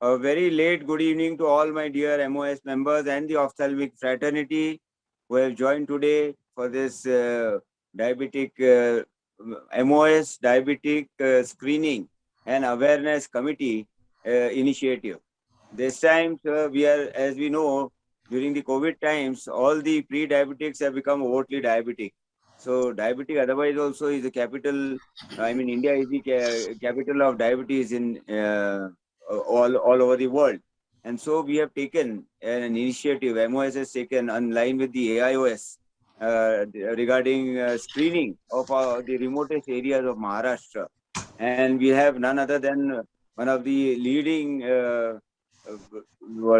A very late good evening to all my dear MOS members and the ophthalmic fraternity who have joined today for this diabetic MOS diabetic screening and awareness committee initiative. This time, we are, as we know, during the COVID times, all the pre-diabetics have become overtly diabetic. So, diabetic otherwise also is the capital. I mean, India is the capital of diabetes in all over the world. And so, we have taken an initiative. MOS has taken in line with the AIOS regarding screening of the remotest areas of Maharashtra. And we have none other than one of the leading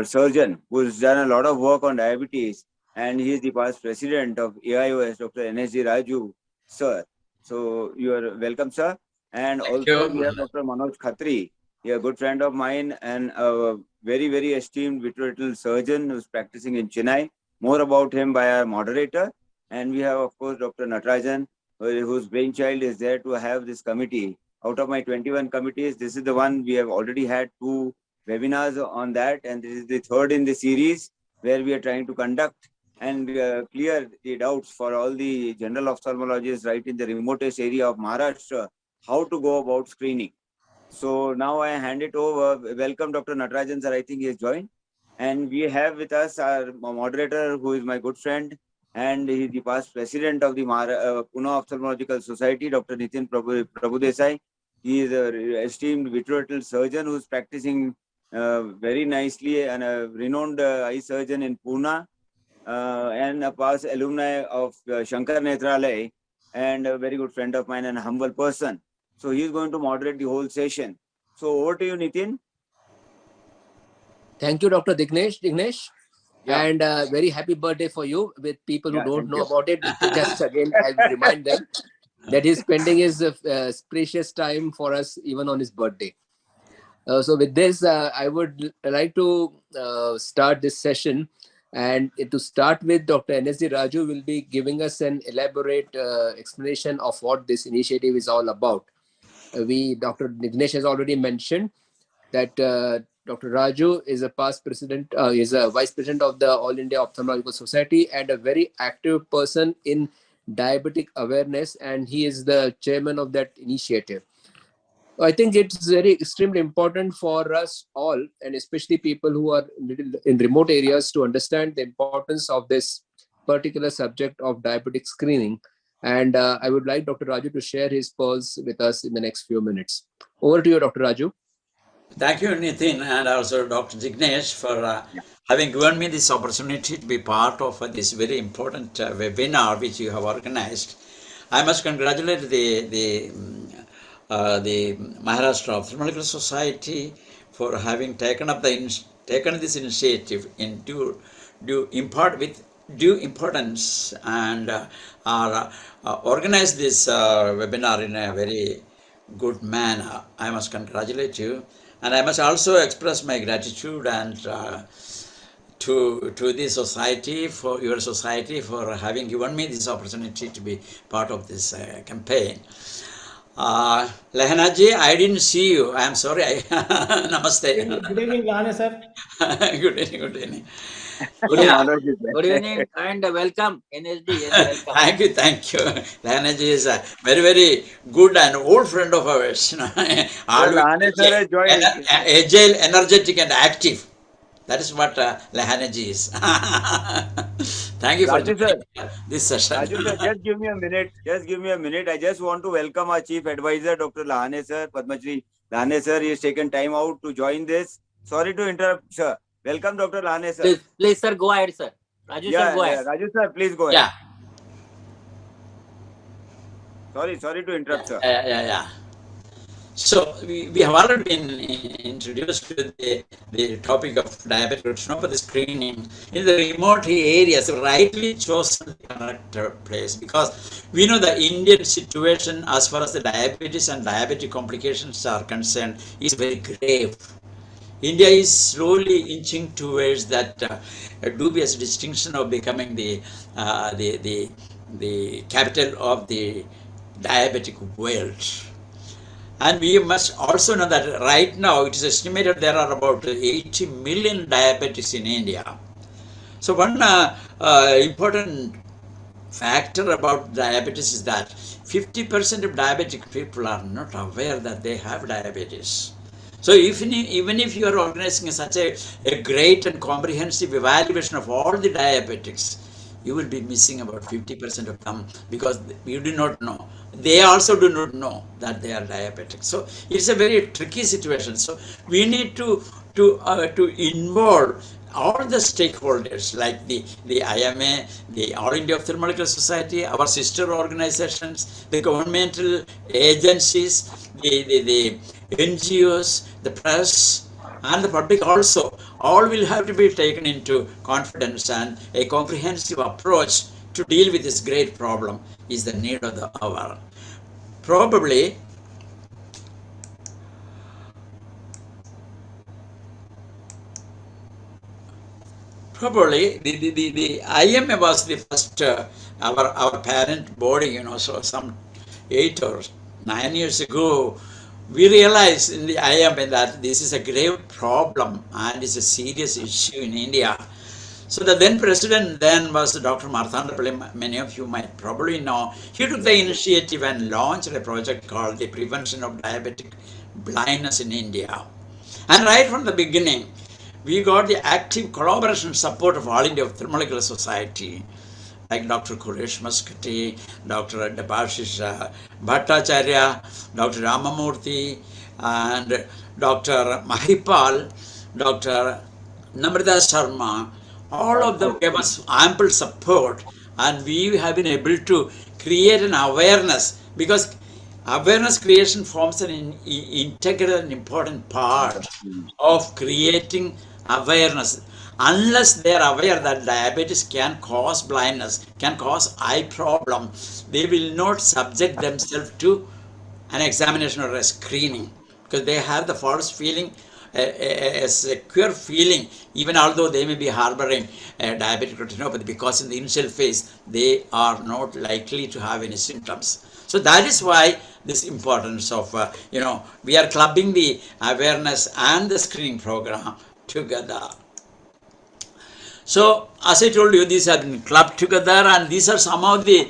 surgeon who's done a lot of work on diabetes, and he is the past president of AIOS, Dr. NSG Raju, sir. So you are welcome, sir. And Thank also we you. have Dr. Manoj Khatri, a good friend of mine and a very, very esteemed vitreoretinal surgeon who's practicing in Chennai. More about him by our moderator. And we have, of course, Dr. Natarajan, whose brainchild is there to have this committee. Out of my 21 committees, this is the one we have already had two webinars on that, and this is the third in the series where we are trying to conduct and clear the doubts for all the general ophthalmologists right in the remotest area of Maharashtra, how to go about screening. So now I hand it over. Welcome, Dr. Natarajan sir. I think he has joined. And we have with us our moderator, who is my good friend, and he is the past president of the Pune Ophthalmological Society, Dr. Nitin Prabhudesai. He is an esteemed vitreoretinal surgeon who is practicing very nicely and a renowned eye surgeon in Pune and a past alumni of Shankar Netralay and a very good friend of mine and a humble person. So he is going to moderate the whole session. So over to you, Nitin. Thank you, Dr. Dignesh. Yeah, And very happy birthday for you. With people who yeah, don't thank know you. about it, just again, I will remind them that he's spending his precious time for us even on his birthday. So with this, I would like to start this session. And to start with, Dr. NSD Raju will be giving us an elaborate explanation of what this initiative is all about. Dr. Dignesh has already mentioned that Dr. Raju is a past president, is a vice president of the All India Ophthalmological Society and a very active person in diabetic awareness, and he is the chairman of that initiative. I think it's very extremely important for us all, and especially people who are in remote areas, to understand the importance of this particular subject of diabetic screening. And I would like Dr. Raju to share his pearls with us in the next few minutes. Over to you, Dr. Raju. Thank you, Nitin, and also Dr. Jignesh for having given me this opportunity to be part of this very important webinar which you have organized. I must congratulate the Maharashtra Ophthalmological Society for having taken this initiative in due importance and are organized this webinar in a very good manner. I must congratulate you, and I must also express my gratitude and to the society, for your society, for having given me this opportunity to be part of this campaign. Lehana ji, I didn't see you. I am sorry. Namaste. Good evening, Lane sir. Good evening. Good evening. Yeah. Yeah. Good evening and welcome, NSD. Yes, welcome. Thank you. Lehana ji is a very, very good and old friend of ours. So Always Lahane sir has joined. agile, energetic, and active. That is what Lehana ji is. Thank you for Raju sir, joining this session. Raju sir, just give me a minute. Just give me a minute. I just want to welcome our chief advisor, Dr. Lahane sir, Padmashri Lahane sir. He has taken time out to join this. Sorry to interrupt, sir. Welcome, Dr. Lahane sir. Please, sir, go ahead, sir. Raju, sir, go ahead. Raju sir, please go ahead. Yeah. Sorry to interrupt, sir. Yeah. So we have already been introduced to the topic of diabetic retinopathy screening in the remote areas, rightly chosen the correct place, because we know the Indian situation as far as the diabetes and diabetic complications are concerned is very grave. India is slowly inching towards that dubious distinction of becoming the capital of the diabetic world. And we must also know that right now it is estimated there are about 80 million diabetics in India. So one important factor about diabetes is that 50% of diabetic people are not aware that they have diabetes. So even if you are organizing such a great and comprehensive evaluation of all the diabetics, you will be missing about 50% of them because you do not know. They also do not know that they are diabetic. So it's a very tricky situation. So we need to involve all the stakeholders like the IMA, the All India Ophthalmological Society, our sister organizations, the governmental agencies, the NGOs, the press, and the public also. All will have to be taken into confidence, and a comprehensive approach to deal with this great problem is the need of the hour. Probably Probably the IMA was the first, our parent body, so some 8 or 9 years ago, we realized in the IMA that this is a grave problem and it's a serious issue in India. So the then president then was Dr. Marthandapalli, many of you might probably know. He took the initiative and launched a project called the Prevention of Diabetic Blindness in India. And right from the beginning, we got the active collaboration support of All India Ophthalmological Society, like Dr. Kulesh Maskati, Dr. Debashish Bhattacharya, Dr. Ramamurthy, and Dr. Mahipal, Dr. Namrata Sharma. All of them gave us ample support, and we have been able to create an awareness because awareness creation forms an integral and important part of creating awareness. Unless they are aware that diabetes can cause blindness, can cause eye problem, they will not subject themselves to an examination or a screening because they have the false feeling, a secure feeling, even although they may be harboring diabetic retinopathy, because in the initial phase they are not likely to have any symptoms. So that is why this importance of we are clubbing the awareness and the screening program together. So, as I told you, these have been clubbed together, and these are some of the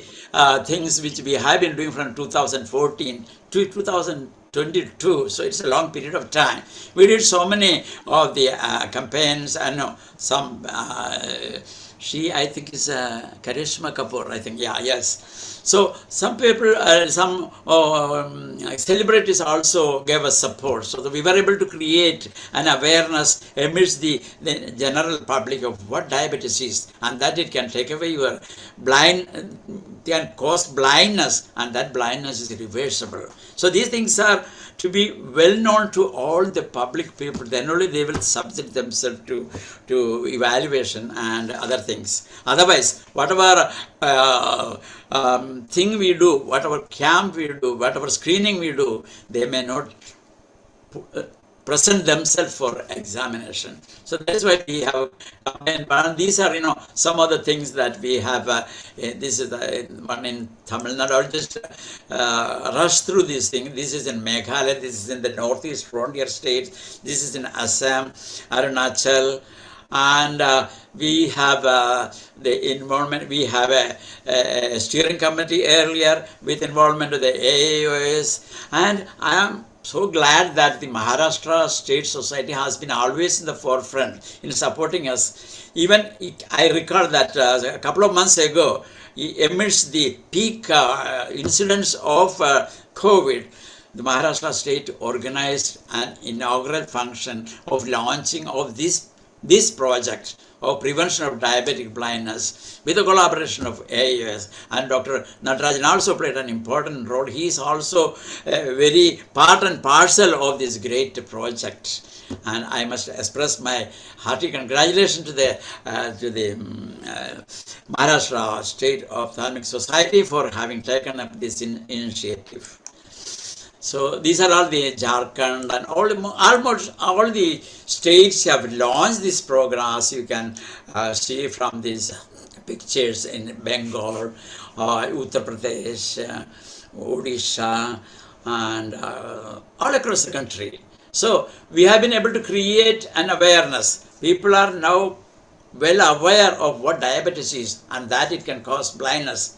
things which we have been doing from 2014 to 2022. So, it's a long period of time. We did so many of the campaigns. I know some. She, I think, is Karishma Kapoor. I think, yeah, yes. So some people, some celebrities also gave us support. So that we were able to create an awareness amidst the general public of what diabetes is, and that it can take away your blind, can cause blindness, and that blindness is reversible. So these things are to be well known to all the public people. Then only they will subject themselves to evaluation and other things. Otherwise, whatever thing we do, whatever camp we do, whatever screening we do, they may not present themselves for examination. So that's why we have, and these are some of the things that we have. This is the one in Tamil Nadu. I'll just rush through these things. This is in Meghalaya. This is in the northeast frontier states. This is in Assam, Arunachal, and we have the involvement. We have a steering committee earlier with involvement of the AAOS, and I am so glad that the Maharashtra State Society has been always in the forefront in supporting us. Even I recall that a couple of months ago, amidst the peak incidence of COVID, the Maharashtra State organized an inaugural function of launching of this project of prevention of diabetic blindness with the collaboration of AIS, and Dr. Natarajan also played an important role. He is also very part and parcel of this great project, and I must express my hearty congratulations to the Maharashtra State Ophthalmic Society for having taken up this initiative. So these are all the Jharkhand and almost all the states have launched this program, as you can see from these pictures in Bengal, Uttar Pradesh, Odisha, and all across the country. So we have been able to create an awareness. People are now well aware of what diabetes is and that it can cause blindness.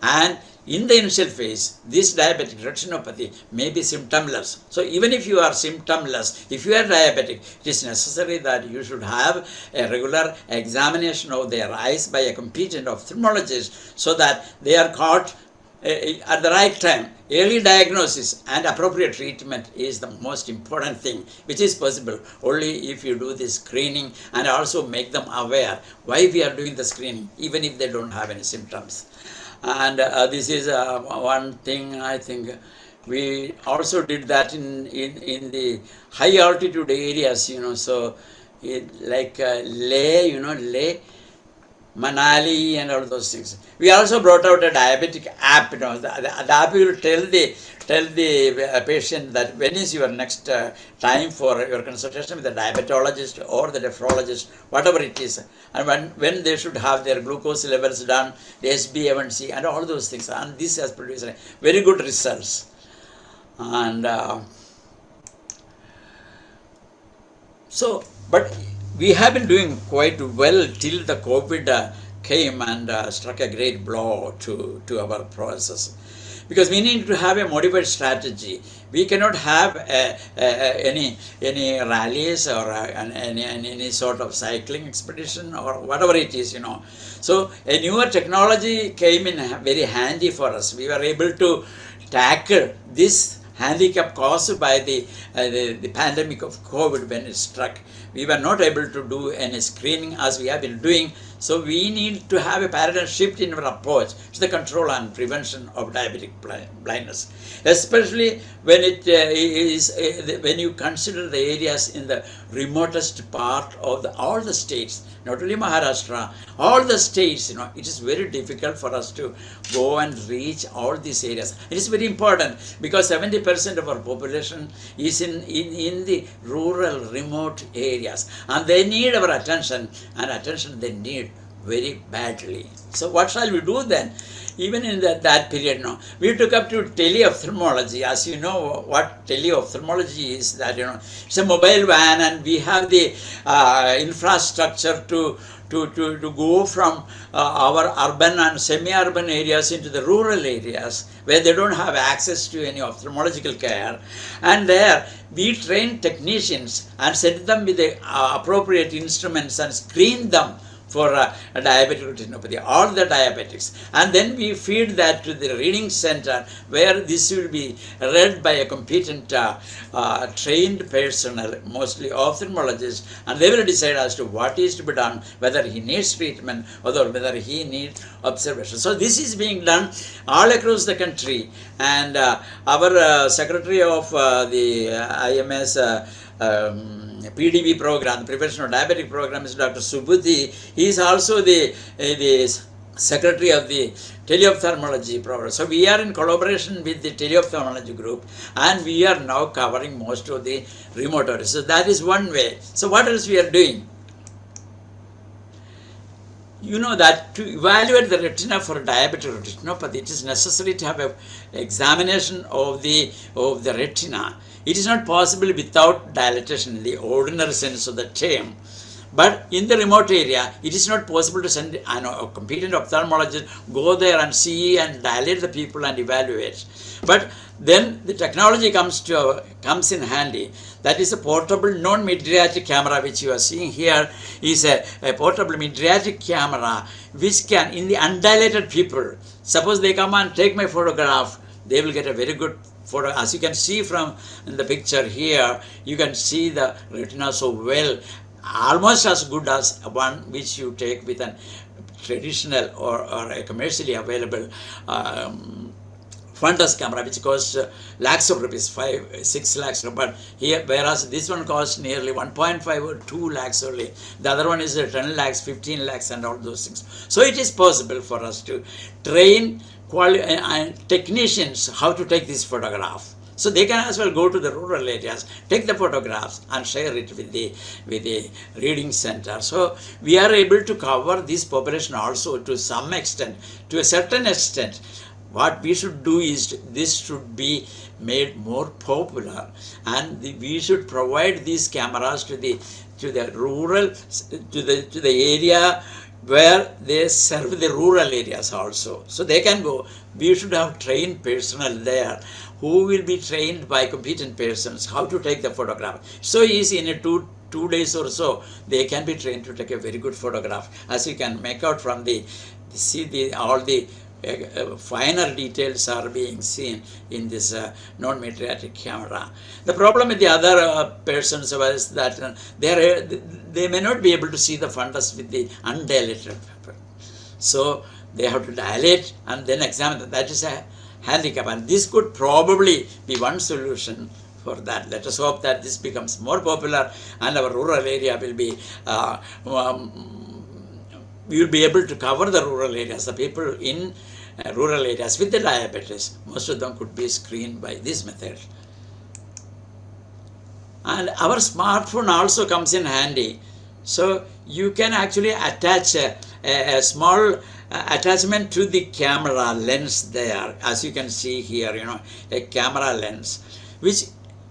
And in the initial phase, this diabetic retinopathy may be symptomless. So even if you are symptomless, if you are diabetic, it is necessary that you should have a regular examination of their eyes by a competent ophthalmologist so that they are caught at the right time. Early diagnosis and appropriate treatment is the most important thing, which is possible only if you do this screening and also make them aware why we are doing the screening, even if they don't have any symptoms. And this is one thing I think we also did that in the high altitude areas, so like Leh, Manali and all those things. We also brought out a diabetic app. The app will tell the patient that when is your next time for your consultation with the diabetologist or the nephrologist, whatever it is, and when they should have their glucose levels done, the SbA1c and all those things. And this has produced very good results. And but we have been doing quite well till the COVID came and struck a great blow to our process. Because we need to have a modified strategy. We cannot have any rallies or any sort of cycling expedition or whatever it is, So a newer technology came in very handy for us. We were able to tackle this handicap caused by the pandemic of COVID when it struck. We were not able to do any screening as we have been doing. So we need to have a paradigm shift in our approach to the control and prevention of diabetic blindness, especially when it when you consider the areas in the remotest part of all the states, not only Maharashtra, all the states. It is very difficult for us to go and reach all these areas. It is very important because 70% of our population is in the rural, remote areas, and they need our attention, and attention they need very badly. So what shall we do then? Even in that period now, we took up to teleophthalmology. As you know, what teleophthalmology is, that it's a mobile van, and we have the infrastructure to go from our urban and semi-urban areas into the rural areas where they don't have access to any ophthalmological care. And there we train technicians and send them with the appropriate instruments and screen them for diabetic retinopathy, all the diabetics. And then we feed that to the reading center where this will be read by a competent trained personnel, mostly ophthalmologists, and they will decide as to what is to be done, whether he needs treatment or whether he needs observation. So this is being done all across the country, and our Secretary of the IMS PDB program, the Prevention of Diabetic program, is Dr. Subudhi. He is also the Secretary of the Teleophthalmology program. So we are in collaboration with the Teleophthalmology group, and we are now covering most of the remote areas. So that is one way. So what else we are doing? That to evaluate the retina for diabetic retinopathy, it is necessary to have an examination of the retina. It is not possible without dilatation in the ordinary sense of the term. But in the remote area, it is not possible to send a competent ophthalmologist, go there and see and dilate the people and evaluate. But then the technology comes in handy. That is a portable non-mydriatic camera, which you are seeing here is a portable mydriatic camera which can, in the undilated people, suppose they come and take my photograph, they will get a very good photo. As you can see from the picture here, you can see the retina so well, almost as good as one which you take with a traditional or a commercially available fundus camera, which costs lakhs of rupees, 5-6 lakhs. But here, whereas this one costs nearly 1.5 or 2 lakhs only. The other one is 10 lakhs, 15 lakhs, and all those things. So it is possible for us to train technicians how to take this photograph. So they can as well go to the rural areas, take the photographs and share it with the reading center. So we are able to cover this population also to some extent, to a certain extent. what we should do is this should be made more popular, and we should provide these cameras to the rural, to the area where they serve the rural areas also, so they can go. We should have trained personnel there who will be trained by competent persons how to take the photograph. So easy, in a 2 days or so they can be trained to take a very good photograph, as you can make out from all the finer details are being seen in this non-meteoritic camera. The problem with the other persons was that they may not be able to see the fundus with the undilated paper. So they have to dilate and then examine that. That is a handicap, and this could probably be one solution for that. Let us hope that this becomes more popular and our rural area will be we will be able to cover the rural areas. The people in rural areas with the diabetes, most of them could be screened by this method. And our smartphone also comes in handy. So you can actually attach a small attachment to the camera lens there, as you can see here, a camera lens, which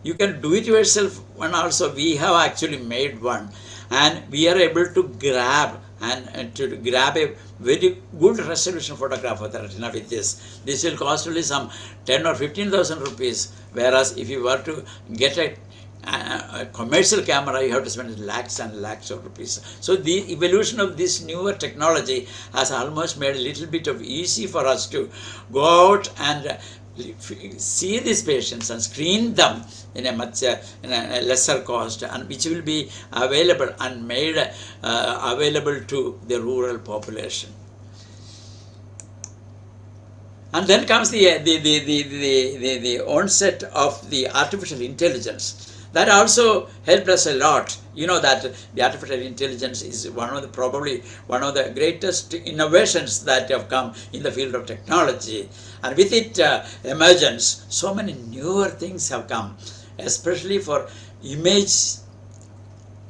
you can do it yourself. And also we have actually made one, and we are able to grab to grab a very good resolution photograph of the retina with this. This will cost only some 10 or 15,000 rupees, whereas if you were to get a commercial camera, you have to spend lakhs and lakhs of rupees. So the evolution of this newer technology has almost made a little bit of easy for us to go out and see these patients and screen them in a much lesser cost, and which will be available and made available to the rural population. And then comes the onset of the artificial intelligence. That also helped us a lot. You know that the artificial intelligence is probably one of the greatest innovations that have come in the field of technology. And with its emergence, so many newer things have come, especially for image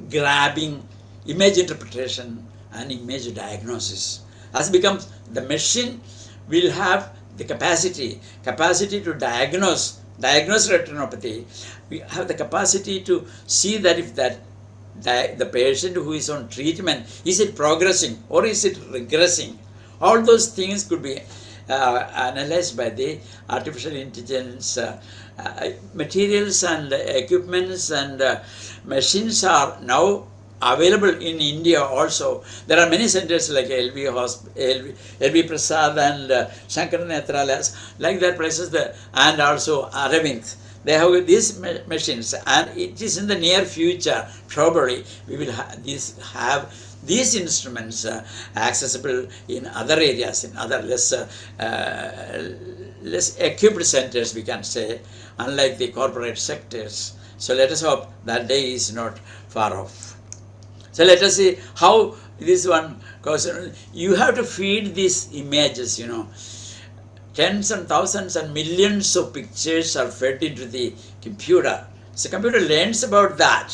grabbing, image interpretation, and image diagnosis. As becomes, the machine will have the capacity to diagnose retinopathy. We have the capacity to see that if the patient who is on treatment, is it progressing or is it regressing? All those things could be analyzed by the artificial intelligence. Materials and equipments and machines are now available in India also. There are many centers like LV Prasad and Shankar Netralayas, like that places, and also Aravind. They have these machines, and it is in the near future probably we will have these instruments accessible in other areas, in other less equipped centers, we can say, unlike the corporate sectors. So let us hope that day is not far off. So let us see how this one goes. You have to feed these images, Tens and thousands and millions of pictures are fed into the computer. So the computer learns about that.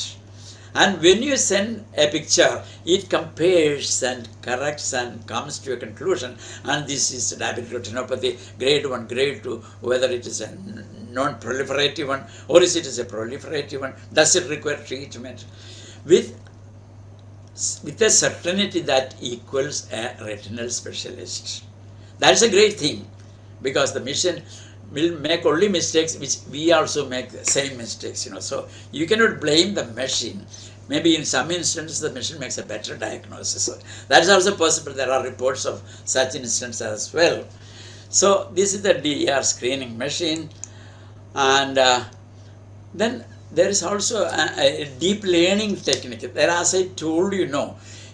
And when you send a picture, it compares and corrects and comes to a conclusion. And this is diabetic retinopathy, grade 1, grade 2, whether it is a non-proliferative one or is it a proliferative one. Does it require treatment? With a certainty that equals a retinal specialist. That's a great thing, because the machine will make only mistakes which we also make the same mistakes, So you cannot blame the machine. Maybe in some instances the machine makes a better diagnosis. That is also possible. There are reports of such instances as well. So this is the DER screening machine, and then there is also a deep learning technique. There, as I told you,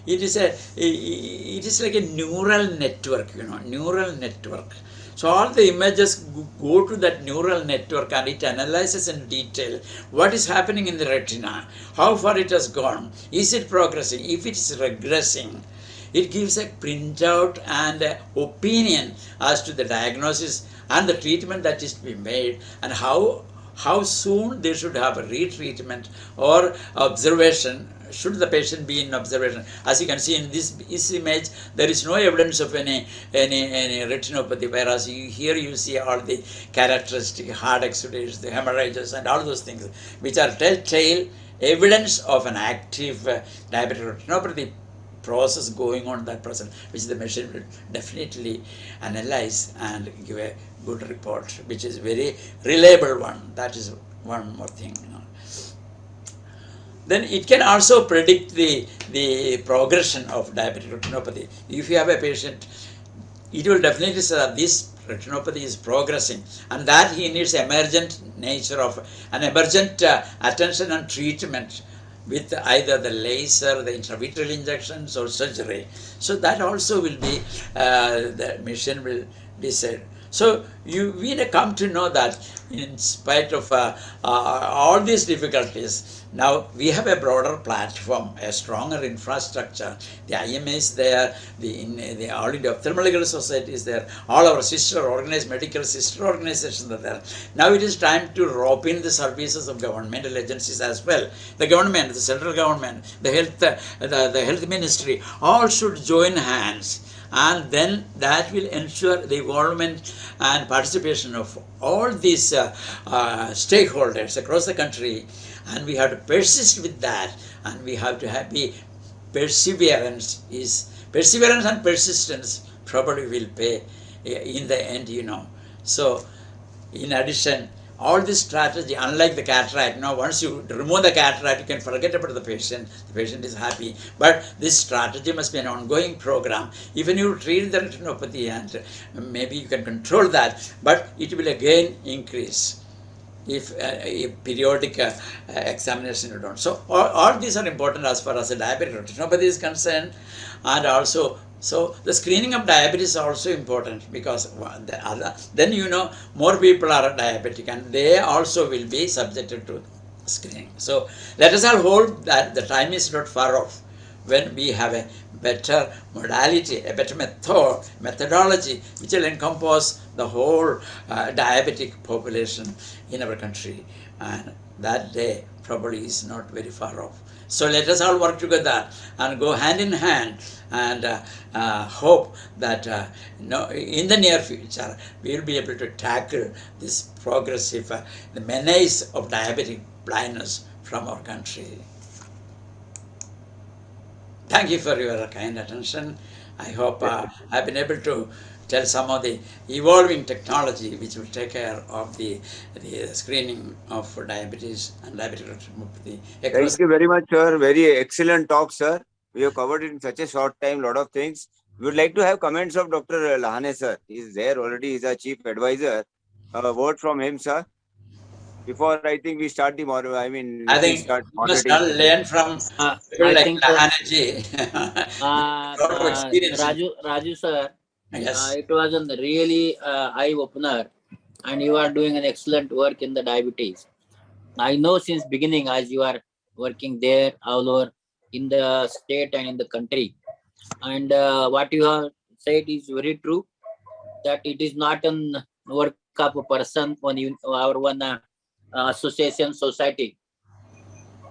it is like a neural network, neural network. So all the images go to that neural network, and it analyzes in detail what is happening in the retina, how far it has gone, is it progressing, if it is regressing. It gives a printout and an opinion as to the diagnosis and the treatment that is to be made, and how how soon they should have a retreatment or observation. Should the patient be in observation? As you can see in this image, there is no evidence of any retinopathy, whereas here you see all the characteristic hard exudates, the hemorrhages, and all those things, which are telltale evidence of an active diabetic retinopathy process going on that person, which the machine will definitely analyze and give a good report, which is very reliable one. That is one more thing. Then it can also predict the progression of diabetic retinopathy. If you have a patient, it will definitely say that this retinopathy is progressing and that he needs emergent nature of an emergent attention and treatment with either the laser, the intravitreal injections or surgery. So that also will be, the machine will decide. So we come to know that in spite of all these difficulties, now we have a broader platform, a stronger infrastructure. The IMA is there, the All India Ophthalmological Society is there, all our medical sister organizations are there. Now it is time to rope in the services of governmental agencies as well. The government, the central government, the health ministry, all should join hands, and then that will ensure the involvement and participation of all these stakeholders across the country, and we have to persist with that, and we have to be perseverance and persistence probably will pay in the end, So in addition, all this strategy, unlike the cataract, once you remove the cataract, you can forget about the patient is happy. But this strategy must be an ongoing program. Even you treat the retinopathy and maybe you can control that, but it will again increase if periodic examination you don't. So all these are important as far as the diabetic retinopathy is concerned, and also so the screening of diabetes is also important, because then more people are diabetic and they also will be subjected to screening. So let us all hope that the time is not far off when we have a better modality, a better methodology, which will encompass the whole diabetic population in our country, and that day probably is not very far off. So let us all work together and go hand in hand, and hope that in the near future we will be able to tackle this progressive the menace of diabetic blindness from our country. Thank you for your kind attention. I hope I've been able to tell some of the evolving technology which will take care of the screening of diabetes and diabetic retinopathy. Thank you very much, sir. Very excellent talk, sir. We have covered in such a short time a lot of things. We would like to have comments of Dr. Lahane, sir. He is there already. He is our chief advisor. A word from him, sir. Before I think we start I we think start we must moderating all session. learn from people I like think Lahanaji. A lot of experience. Raju sir, Yes. it was a really eye opener, and you are doing an excellent work in the diabetes. I know since beginning, as you are working there all over in the state and in the country, and what you have said is very true, that it is not an work of a person or one association society,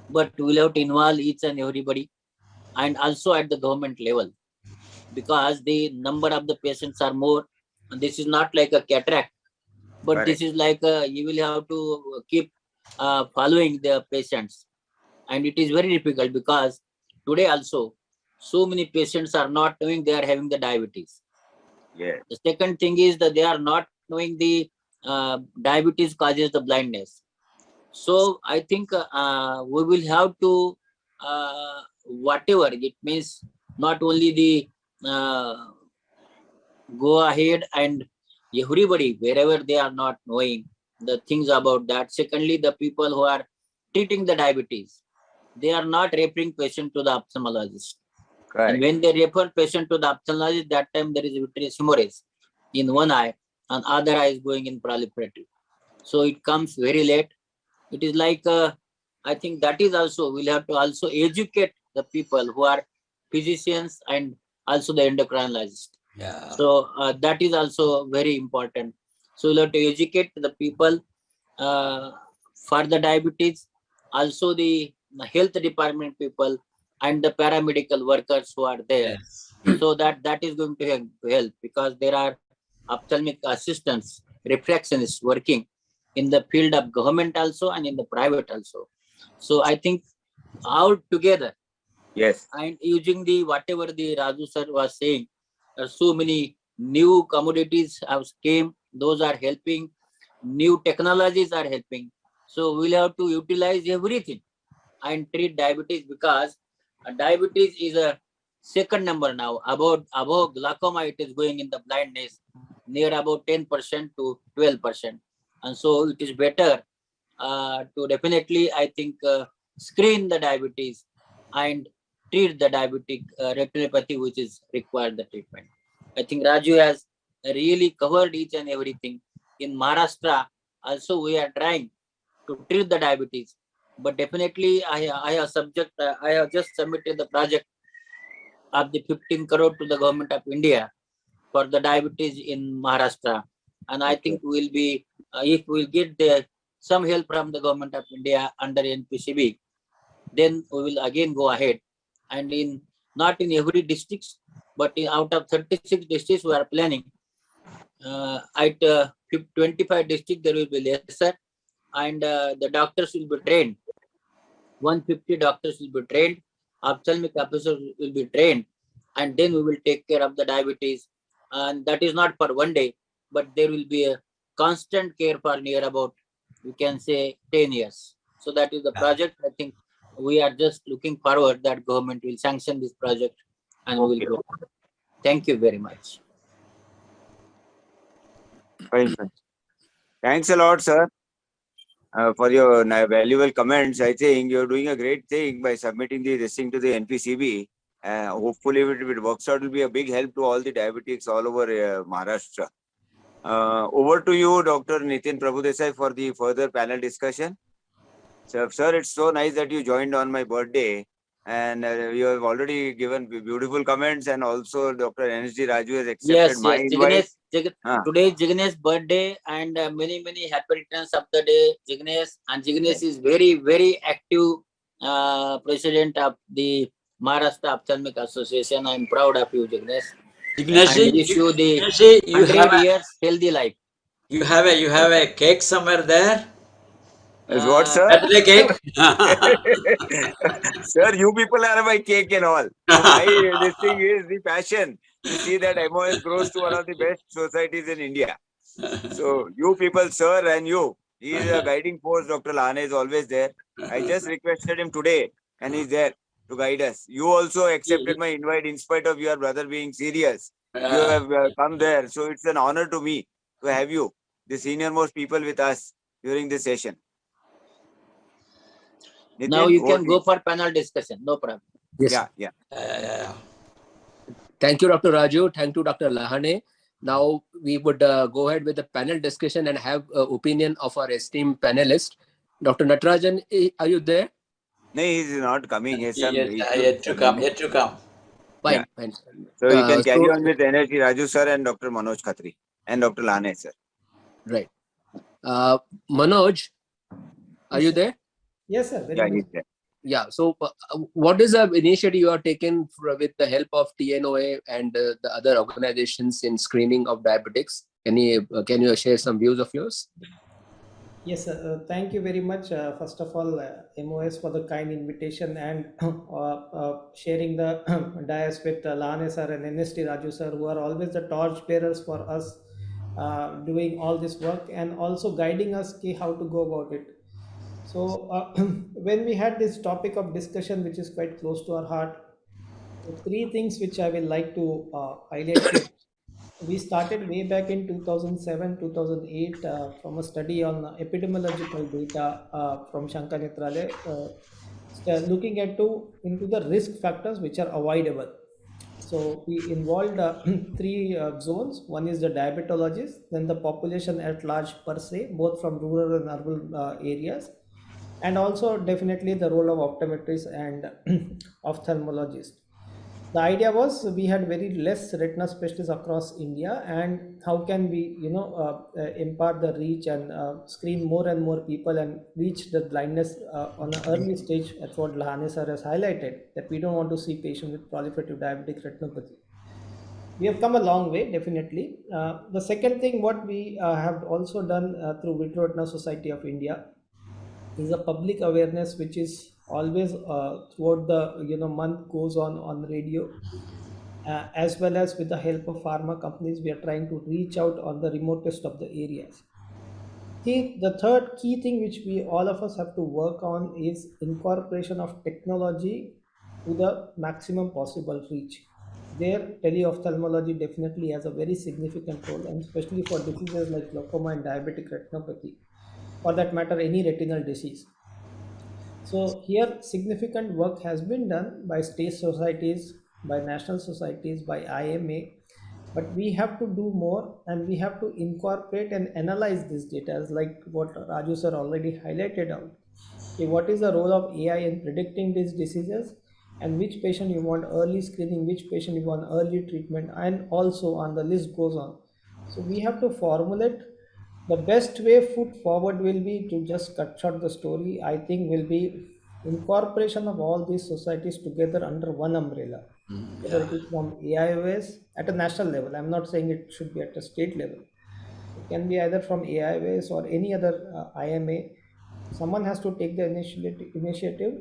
but we will have to involve each and everybody, and also at the government level, because the number of the patients are more. And this is not like a cataract, but Correct. this is like you will have to keep following the patients, and it is very difficult, because today also so many patients are not knowing they are having the diabetes. Yes. The second thing is that they are not knowing the diabetes causes the blindness. So I think we will have to whatever it means, not only the go ahead and everybody wherever they are not knowing the things about that. Secondly, the people who are treating the diabetes, they are not referring patient to the ophthalmologist. And Correct. when they refer patient to the ophthalmologist, that time there is vitreous hemorrhage in one eye and other eye is going in proliferative. So it comes very late. It is like I think that is also we'll have to also educate the people who are physicians and also the endocrinologist. Yeah. So that is also very important. So we'll have to educate the people for the diabetes, also the health department people and the paramedical workers who are there. Yes. So that is going to help because there are ophthalmic assistants, refractionists working in the field of government also and in the private also. So I think all together Yes. and using the whatever the Raju sir was saying, so many new commodities have came, those are helping, new technologies are helping. So we'll have to utilize everything and treat diabetes because diabetes is a second number now. Above glaucoma, it is going in the blindness near about 10% to 12%. And so it is better to definitely, I think, screen the diabetes and treat the diabetic retinopathy, which is required the treatment. I think Raju has really covered each and everything. In Maharashtra, also we are trying to treat the diabetes, but definitely I have just submitted the project of the 15 crore to the government of India for the diabetes in Maharashtra. And I Okay. think we'll be, if we'll get some help from the government of India under NPCB, then we will again go ahead. And in not in every district, but out of 36 districts, we are planning. At 25 districts, there will be lesser, and the doctors will be trained. 150 doctors will be trained, ophthalmic officers will be trained, and then we will take care of the diabetes. And that is not for one day, but there will be a constant care for near about, we can say, 10 years. So that is the project. I think we are just looking forward that government will sanction this project and we Okay. will go. Thank you very much. Fine, fine. Thanks a lot, sir, for your valuable comments. I think you're doing a great thing by submitting this thing to the NPCB. Hopefully, if it works out, it will be a big help to all the diabetics all over Maharashtra. Over to you, Dr. Nitin Prabhudesai, for the further panel discussion. So, sir, it's so nice that you joined on my birthday, and you have already given beautiful comments, and also Dr. NSD Raju has accepted Yes, my yes. invite. Today is Jignesh birthday and many happy returns of the day, Jignesh. And Jignesh is very active president of the Maharashtra Ophthalmic Association. I'm proud of you, Jignesh. Thank And you. wish you the Jignesh, you 100 years healthy life. have a cake somewhere there? Is what, sir? Birthday cake? Sir, you people are my cake and all. So my this thing is the passion to see that MOS grows to one of the best societies in India. So you people, sir, and you, he is a guiding force. Dr. Lana is always there. I just requested him today, and he's there to guide us. You also accepted my invite in spite of your brother being serious. You have come there, so it's an honor to me to have you, the senior most people, with us during this session. Now Nitin, you over can to you. go for panel discussion. No problem. Yes. Yeah. Thank you, Dr. Raju. Thank you, Dr. Lahane. Now we would go ahead with the panel discussion and have opinion of our esteemed panelist. Dr. Natarajan, are you there? No, he's not coming. He has some issues Yet with to the come, link. yet to come. Yeah. Fine. So you can carry So, on with Energy Raju sir and Dr. Manoj Khatri and Dr. Lane sir. right. Manoj, are Yes, you sir. there? Yes, sir. Very Yeah, much. he's there. Yeah. So, what is the initiative you are taken with the help of TNOA and the other organizations in screening of diabetics? Can you share some views of yours? Yes, sir. Thank you very much. First of all, MOS for the kind invitation and sharing the dais with Lane sir and NST Raju sir, who are always the torch bearers for us doing all this work and also guiding us how to go about it. So, when we had this topic of discussion, which is quite close to our heart, three things which I will like to highlight here. We started way back in 2007 2008 from a study on epidemiological data from Shankar Netralaya, looking into the risk factors which are avoidable. So we involved three zones. One is the diabetologists, then the population at large per se, both from rural and urban areas, and also definitely the role of optometrists and ophthalmologists. The idea was we had very less retina specialists across India, and how can we, impart the reach and screen more and more people and reach the blindness on an early stage. That's what Lahane sir has highlighted, that we don't want to see patients with proliferative diabetic retinopathy. We have come a long way, definitely. The second thing, what we have also done through Vitro Society of India is a public awareness, which is always throughout the month goes on radio, as well as with the help of pharma companies. We are trying to reach out on the remotest of the areas. The third key thing which we all of us have to work on is incorporation of technology to the maximum possible reach. There, teleophthalmology definitely has a very significant role, and especially for diseases like glaucoma and diabetic retinopathy, for that matter, any retinal disease. So here, significant work has been done by state societies, by national societies, by IMA, but we have to do more, and we have to incorporate and analyze this data, as like what Raju sir already highlighted out. Okay, what is the role of AI in predicting these diseases, and which patient you want early screening, which patient you want early treatment, and also on the list goes on. So we have to formulate the best way foot forward will be to just cut short the story. I think will be incorporation of all these societies together under one umbrella, whether Yeah. it is from AIOS at a national level. I'm not saying it should be at a state level. It can be either from AIOS or any other IMA. Someone has to take the initiative,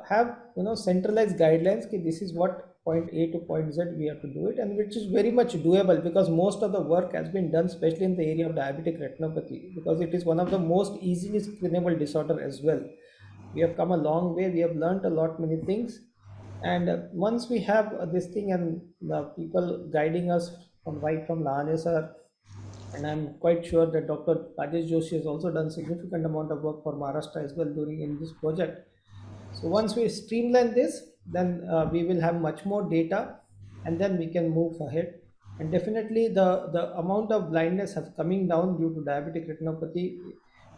have centralized guidelines ki this is what point A to point Z we have to do it, and which is very much doable, because most of the work has been done especially in the area of diabetic retinopathy, because it is one of the most easily screenable disorder as well. We have come a long way, we have learned a lot many things, and once we have this thing and the people guiding us from right from Lahane sir, and I'm quite sure that Dr. Rajesh Joshi has also done significant amount of work for Maharashtra as well during in this project. So once we streamline this, then we will have much more data, and then we can move ahead. And definitely the amount of blindness has coming down due to diabetic retinopathy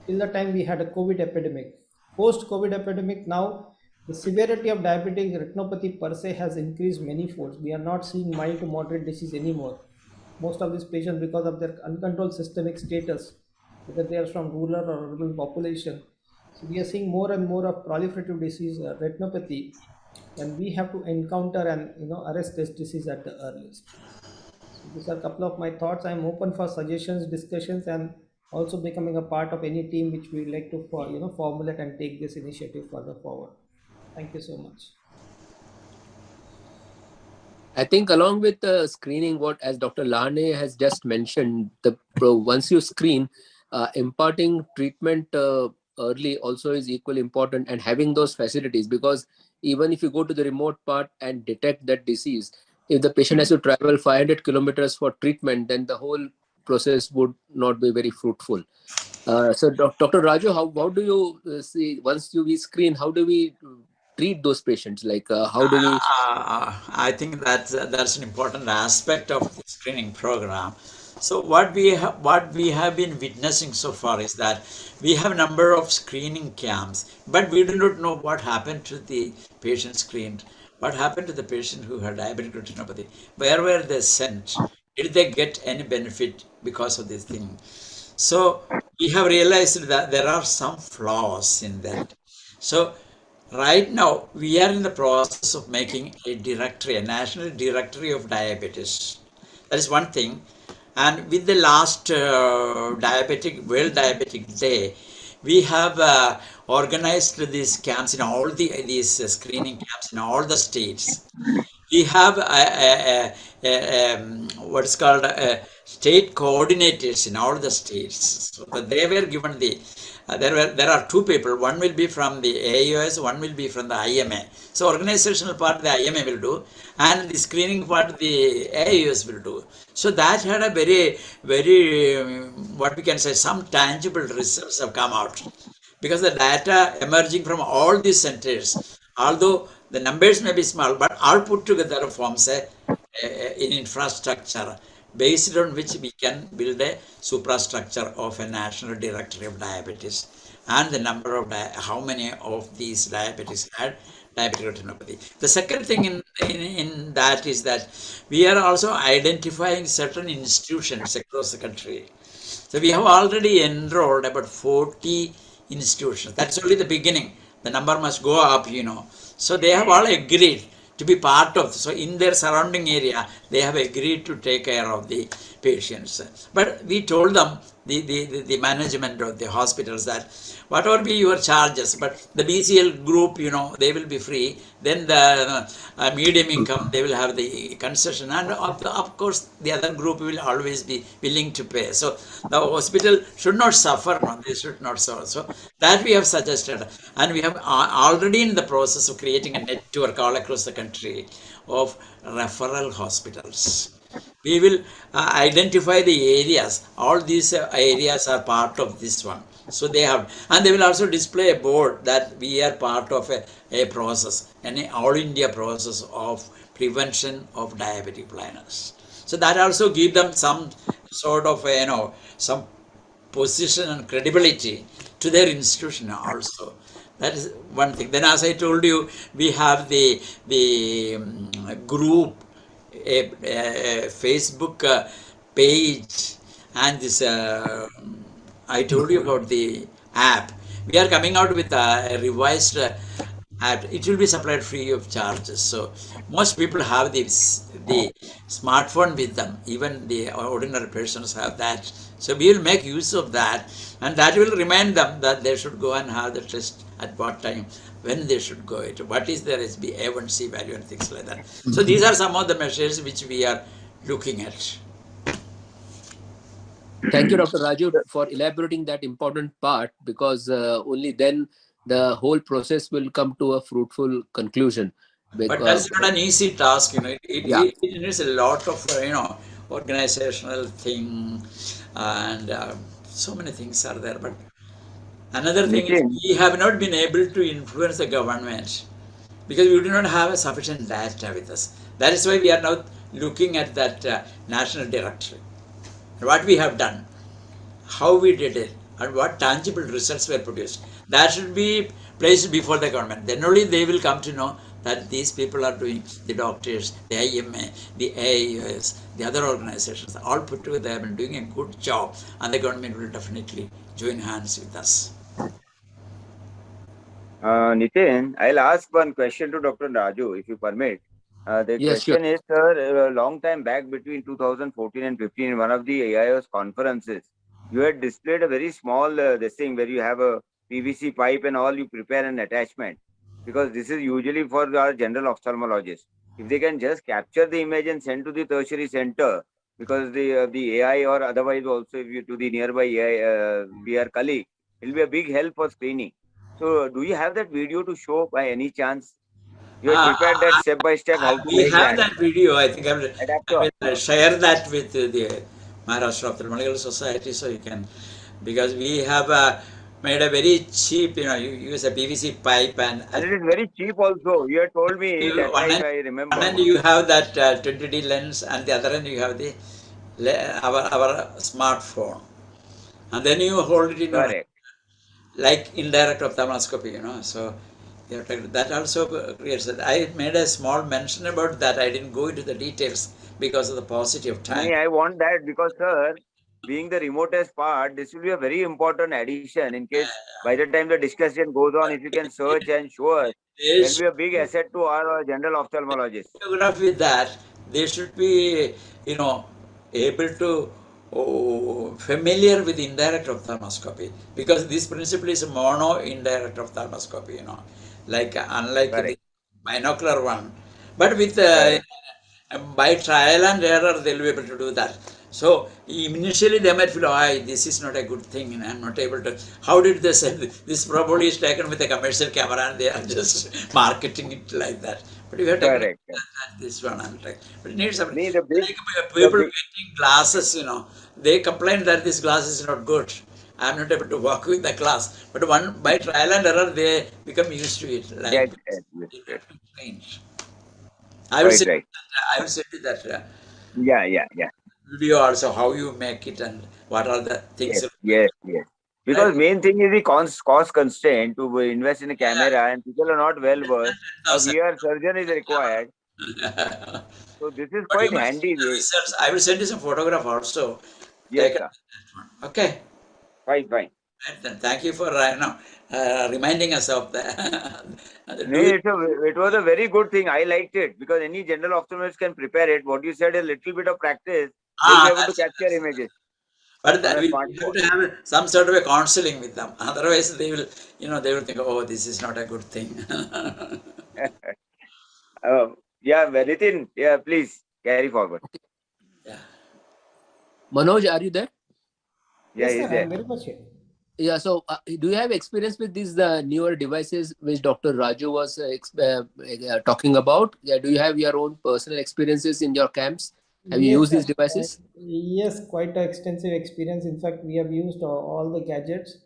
till the time we had a COVID epidemic. Post COVID epidemic now, the severity of diabetic retinopathy per se has increased many folds. We are not seeing mild to moderate disease anymore. Most of these patients, because of their uncontrolled systemic status, whether they are from rural or urban population, so we are seeing more and more of proliferative disease, retinopathy, and we have to encounter and arrest this disease at the earliest. So these are a couple of my thoughts. I am open for suggestions, discussions, and also becoming a part of any team which we like to formulate and take this initiative further forward. Thank you so much. I think along with the screening, what as Dr. Lane has just mentioned, once you screen, imparting treatment early also is equally important, and having those facilities, because even if you go to the remote part and detect that disease, if the patient has to travel 500 kilometers for treatment, then the whole process would not be very fruitful. So, Dr. Raju, how do you see once we screen? How do we treat those patients? Like, how do we? I think that's an important aspect of the screening program. So what we have been witnessing so far is that we have a number of screening camps, but we do not know what happened to the patient screened, what happened to the patient who had diabetic retinopathy, where were they sent, did they get any benefit because of this thing. So we have realized that there are some flaws in that. So right now we are in the process of making a directory, a national directory of diabetes. That is one thing. And with the last World Diabetic Day, we have organized these camps in all these screening camps in all the states. We have what's called state coordinators in all the states. So that they were given there are two people. One will be from the AUS, one will be from the IMA. So organizational part the IMA will do, and the screening part the AUS will do. So that had a very what we can say, some tangible results have come out, because the data emerging from all these centers, although the numbers may be small, but all put together forms an infrastructure based on which we can build a superstructure of a national directory of diabetes, and the number of how many of these diabetes had diabetic retinopathy. The second thing in that is that we are also identifying certain institutions across the country. So we have already enrolled about 40 institutions. That's only the beginning. The number must go up, So they have all agreed to be part of. So in their surrounding area, they have agreed to take care of the patients. But we told them, the management of the hospitals, that whatever be your charges, but the BCL group, they will be free. Then the medium income, they will have the concession, and of course the other group will always be willing to pay. So the hospital should not suffer. No, they should not suffer. So that we have suggested, and we have already in the process of creating a network all across the country of referral hospitals. We will identify the areas. All these areas are part of this one. So they have, and they will also display a board that we are part of a process, an all India process of prevention of diabetic blindness. So that also give them some sort of some position and credibility to their institution also. That is one thing. Then, as I told you, we have the group, a Facebook page, and this. I told you about the app. We are coming out with a revised app. It will be supplied free of charges. So most people have the smartphone with them. Even the ordinary persons have that. So we will make use of that, and that will remind them that they should go and have the test at what time, when they should go it, what is their HbA1c value, and things like that. So these are some of the measures which we are looking at. Thank you, Dr. Raju, for elaborating that important part, because only then the whole process will come to a fruitful conclusion. But that's not an easy task, Yeah. it needs a lot of, organizational thing, and so many things are there. But another thing is Nitin, we have not been able to influence the government because we do not have a sufficient data with us. That is why we are now looking at that national directory. What we have done, how we did it, and what tangible results were produced. That should be placed before the government. Then only they will come to know that these people are doing, the doctors, the IMA, the AIUS, the other organizations, all put together have been doing a good job, and the government will definitely join hands with us. Nitin, I'll ask one question to Dr. Raju, if you permit. The Yes, sure. question is, sir, a long time back between 2014 and 15, in one of the AIOS conferences, you had displayed a very small this thing where you have a PVC pipe and all, you prepare an attachment. Because this is usually for our general ophthalmologists. If they can just capture the image and send to the tertiary center, because the AI or otherwise also if you to the nearby AI, VR colleague, it will be a big help for screening. So, do you have that video to show by any chance? You had Uh, prepared that step by step how to we make have that that video. I think I adapter. will share that with the Maharashtra Ophthalmological Society, so you can, because we have made a very cheap, you use a PVC pipe, and And it is very cheap also. You had told me that one time end, I one remember. end you have that 20D lens, and the other end you have the our smartphone, and then you hold it in your hand, Correct. like indirect ophthalmoscopy, So that also creates that. I made a small mention about that. I didn't go into the details because of the paucity of No, time. I want that because, sir, being the remotest part, this will be a very important addition in case by the time the discussion goes on, if you can search and show us, there will There's be a big asset to our general ophthalmologist. photograph with that. They should be, you know, able to familiar with indirect ophthalmoscopy, because this principle is mono indirect ophthalmoscopy. Like unlike the Correct. binocular one, but with Correct. by trial and error they'll be able to do that. So initially they might feel, oh, this is not a good thing, and I'm not able to. How did they say this? Probably is taken with a commercial camera, and they are just marketing it like that. But we have technical Correct. this one, and but it needs some, Me, the big, like the people big, getting glasses. They complain that this glass is not good. I'm not able to work with the glass. But one by trial and error they become used to it. Like get this. it. They Yes. have to change. I will Quite send right. you that, I will send you that Yeah, yeah, yeah. video also, how you make it and what are the things. Yes, yes, yes. Because main thing is the cost constraint to invest in a camera, and people are not well versed. A 10,000. VR surgeon is required. So this is But you quite must do handy the way. research. I will send you some photograph also. Yes, Taken sir. that one. Okay. Fine, fine. Right then. Thank you for reminding us of that. No, it was a very good thing. I liked it because any general ophthalmologist can prepare it. What you said, a little bit of practice, they'll be able to That's it. capture images But on that a we have smartphone. to have some sort of a counseling with them. Otherwise, they will think, oh, this is not a good thing. Yeah, Nitin, yeah, please carry forward. Yeah. Manoj, are you there? Yeah, Yes, sir, he's I'm there. very much here. Yeah. So, do you have experience with these newer devices which Dr. Raju was talking about? Yeah. Do you have your own personal experiences in your camps? Have you Yes, used sir. these devices? Yes, quite an extensive experience. In fact, we have used all the gadgets.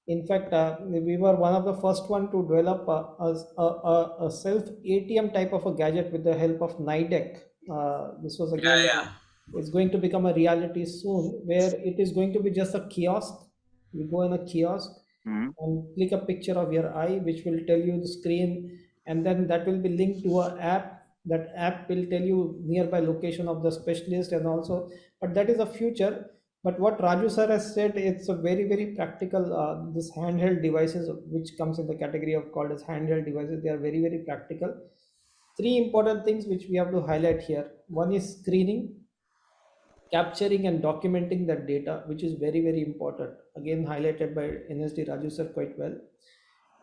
In fact, we were one of the first one to develop a self ATM type of a gadget with the help of NIDEC. This was Yeah, again, yeah. it's going to become a reality soon, where it is going to be just a kiosk. You go in a kiosk Hmm. and click a picture of your eye, which will tell you the screen, and then that will be linked to a app. That app will tell you nearby location of the specialist, and also, but that is a future. But what Raju sir has said, it's a very practical, this handheld devices which comes in the category of called as handheld devices, they are very practical. Three important things which we have to highlight here: one is screening, capturing and documenting that data, which is very important, again highlighted by NSD Raju sir quite well.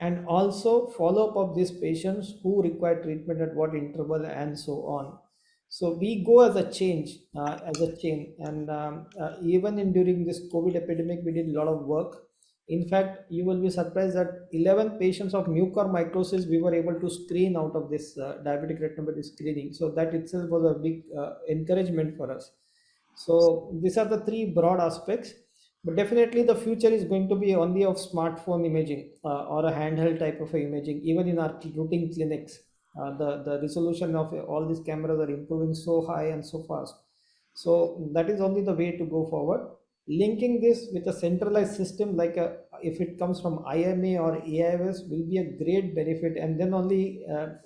And also follow up of these patients who require treatment at what interval and so on. So we go as a change, as a chain. And even in during this COVID epidemic, we did a lot of work. In fact, you will be surprised that 11 patients of mucormycosis we were able to screen out of this diabetic retinopathy screening. So that itself was a big encouragement for us. So these are the three broad aspects, but definitely the future is going to be only of smartphone imaging, or a handheld type of imaging. Even in our routine clinics, the resolution of all these cameras are improving so high and so fast. So that is only the way to go forward. Linking this with a centralized system, like if it comes from IMA or AIS, will be a great benefit. And then only,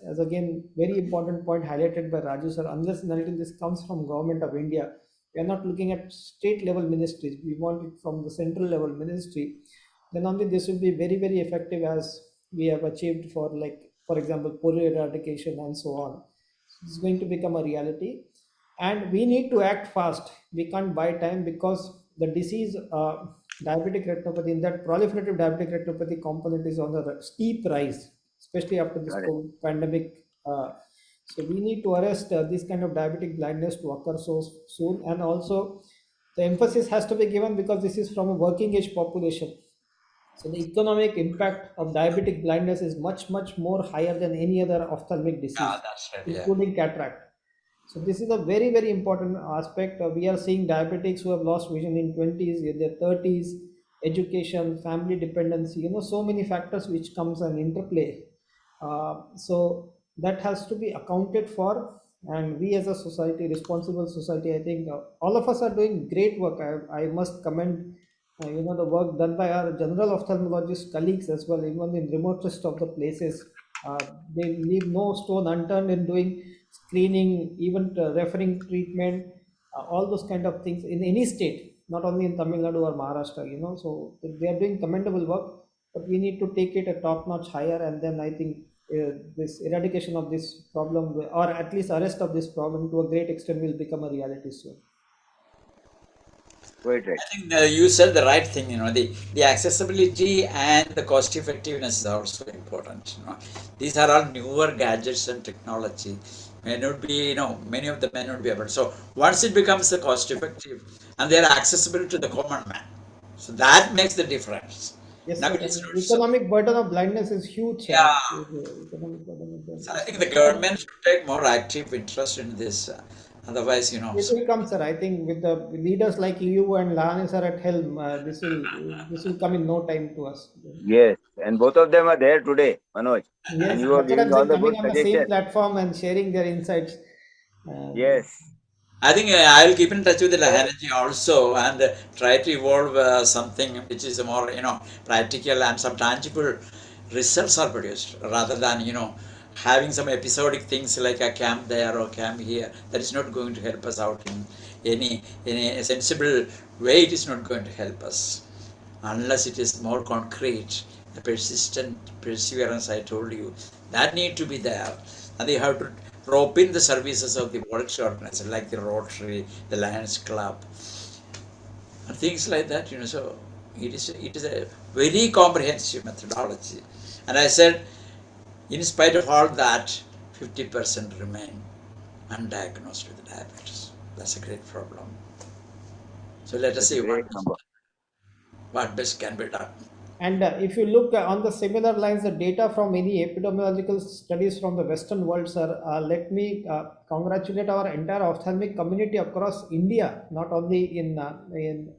as again, very important point highlighted by Raju sir, unless and until this comes from Government of India, we are not looking at state level ministries. We want it from the central level ministry. Then only this will be very effective, as we have achieved for, like, for example, polio eradication and so on. It's going to become a reality, and we need to act fast. We can't buy time, because the disease, diabetic retinopathy, in that proliferative diabetic retinopathy component is on the steep rise, especially after this Correct. COVID pandemic. So we need to arrest this kind of diabetic blindness to occur so soon. And also, the emphasis has to be given, because this is from a working age population. So the economic impact of diabetic blindness is much more higher than any other ophthalmic Yeah, disease, that's right. Yeah. including cataract. So this is a very important aspect. We are seeing diabetics who have lost vision in 20s, in their 30s, education, family dependency, so many factors which comes and interplay. So that has to be accounted for, and we as a society, responsible society, I think all of us are doing great work. I must commend, the work done by our general ophthalmologist colleagues as well, even in remotest of the places. They leave no stone unturned in doing screening, even referring treatment, all those kind of things in any state, not only in Tamil Nadu or Maharashtra. So they are doing commendable work, but we need to take it a top notch higher. And then I think this eradication of this problem, or at least arrest of this problem to a great extent, will become a reality soon. Quite right. I think you said the right thing. The accessibility and the cost effectiveness is also important. These are all newer gadgets and technology. May not be, many of them may not be able. So once it becomes the cost effective and they are accessible to the common man, so that makes the difference. Yes, sir. Nowadays, And so economic burden of blindness is huge, sir. yeah. Economic burden of So I blindness. think the government should take more active interest in this. Otherwise, It so will come, sir. I think with the leaders like you and Lani sir at helm, this will come in no time to us. Yes, and both of them are there today, Manoj, and Yes, you are that's what giving I'm all saying. the good Coming on the same suggestions. platform and sharing their insights. Um, Yes, I think I'll keep in touch with the Lahanaji also and try to evolve something which is more, practical and some tangible results are produced rather than, having some episodic things like a camp there or camp here. That is not going to help us out in a sensible way. It is not going to help us unless it is more concrete. The persistent perseverance I told you, that need to be there. And they have to rope in the services of the voluntary organization like the Rotary, the Lions Club, and things like that. So it is a very comprehensive methodology. And I said, in spite of all that, 50% remain undiagnosed with diabetes. That's a great problem. So let us That's a see great number. what best can be done. And if you look on the similar lines, the data from any epidemiological studies from the Western world, sir, let me congratulate our entire ophthalmic community across India, not only in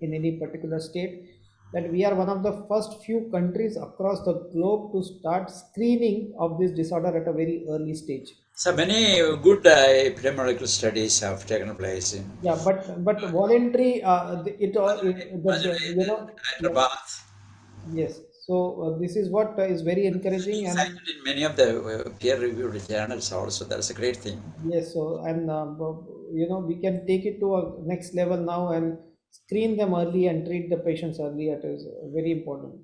any particular state, that we are one of the first few countries across the globe to start screening of this disorder at a very early stage. So many good epidemiological studies have taken place in Yeah, but voluntary, yeah, Hyderabad. yes. So this is what is very encouraging, and Cited in many of the peer-reviewed journals also. That's a great thing. yes, so and we can take it to a next level now and screen them early and treat the patients early. It is very important.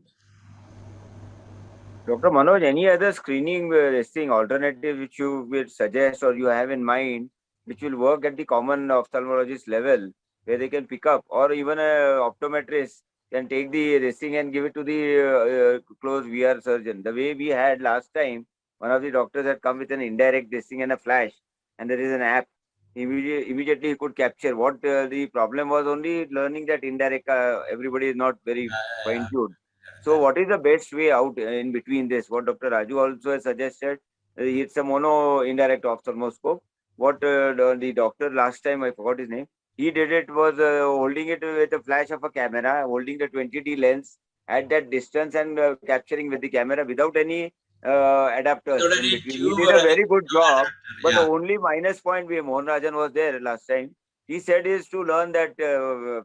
Dr. Manoj, any other screening this thing alternative which you will suggest or you have in mind, which will work at the common ophthalmologist level, where they can pick up, or even a optometrist can take the this thing and give it to the close VR surgeon. The way we had last time, one of the doctors had come with an indirect this thing and a flash, and there is an app. Immediately he could capture. What the problem was only learning that indirect. Everybody is not very fine tuned. So, what is the best way out in between this? What Dr. Raju also has suggested, it's a mono indirect ophthalmoscope. What the doctor last time, I forgot his name, he did it was holding it with a flash of a camera, holding the 20D lens at that distance and capturing with the camera without any adapters Without in any between. He tube did or a any very good job, but the yeah, only minus point where Mohan Rajan was there last time, he said is to learn that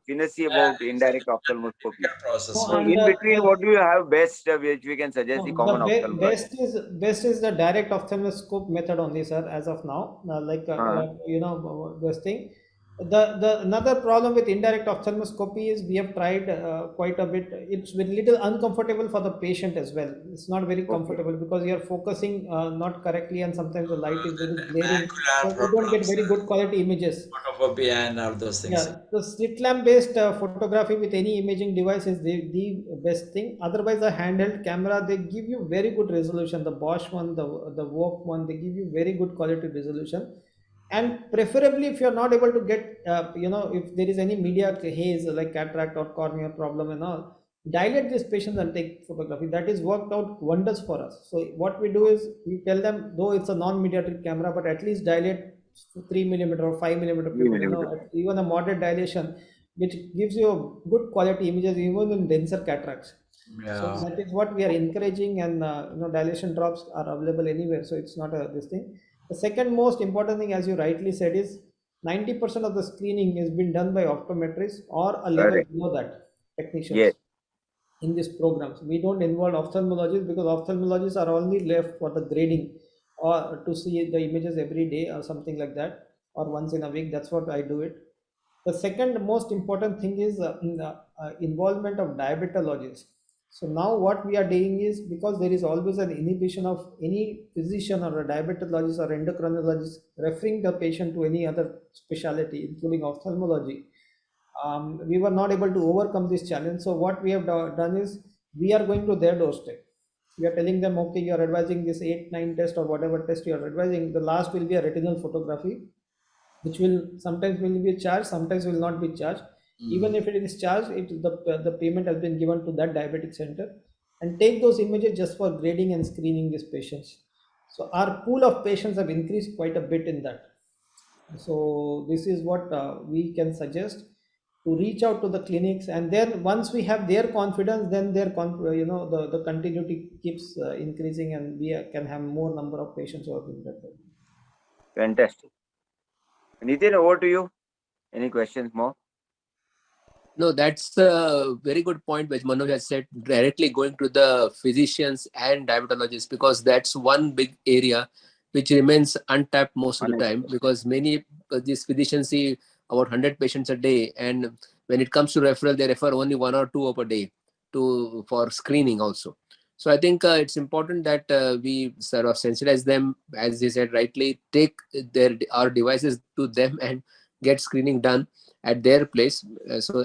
finessi about indirect ophthalmoscopy. difficult process. No, So and in between, what do you have best which we can suggest the no, the common ophthalmologist? best is the direct ophthalmoscope method only, sir. As of now, Uh, this thing. The another problem with indirect ophthalmoscopy is we have tried quite a bit. It's a little uncomfortable for the patient as well. It's not very okay. comfortable because you are focusing not correctly, and sometimes the light is very The glaring, macular so you don't get problems, very good quality images. photophobia, and all those things. Yeah, the slit lamp based photography with any imaging device is the best thing. Otherwise, a handheld camera, they give you very good resolution. The Bosch one, the Vogue one, they give you very good quality resolution. And preferably, if you're not able to get, if there is any media haze like cataract or cornea problem and all, dilate these patients and take photography. That is worked out wonders for us. So what we do is we tell them, though it's a non-mediatric camera, but at least dilate 3 millimeter or 5 millimeter Three pupil, millimeter. even a moderate dilation, which gives you good quality images even in denser cataracts. So Yeah. that is what we are encouraging, and dilation drops are available anywhere. So it's not a this thing. The second most important thing, as you rightly said, is 90% of the screening has been done by optometrists or a level Correct. below that, Yes. technicians in these programs. We don't involve ophthalmologists because ophthalmologists are only left for the grading or to see the images every day or something like that, or once in a week. That's what I do it. The second most important thing is involvement of diabetologists. So now what we are doing is, because there is always an inhibition of any physician or a diabetologist or endocrinologist referring the patient to any other specialty, including ophthalmology, we were not able to overcome this challenge. So what we have done is we are going to their doorstep. We are telling them, okay, you are advising this 8, 9 test or whatever test you are advising. The last will be a retinal photography, which will sometimes will be charged, sometimes will not be charged. Even if it is charged, the payment has been given to that diabetic center, and take those images just for grading and screening these patients. So our pool of patients have increased quite a bit in that. So this is what we can suggest, to reach out to the clinics, and then once we have their confidence, then the continuity keeps increasing, and we can have more number of patients who have been referred. Fantastic. Nitin, over to you. Any questions more? No, that's a very good point which Manoj has said, directly going to the physicians and diabetologists, because that's one big area which remains untapped most of the time, because many these physicians see about 100 patients a day, and when it comes to referral, they refer only 1 or 2 of a day for screening also. So I think it's important that we sort of sensitize them, as they said rightly, take our devices to them and get screening done at their place.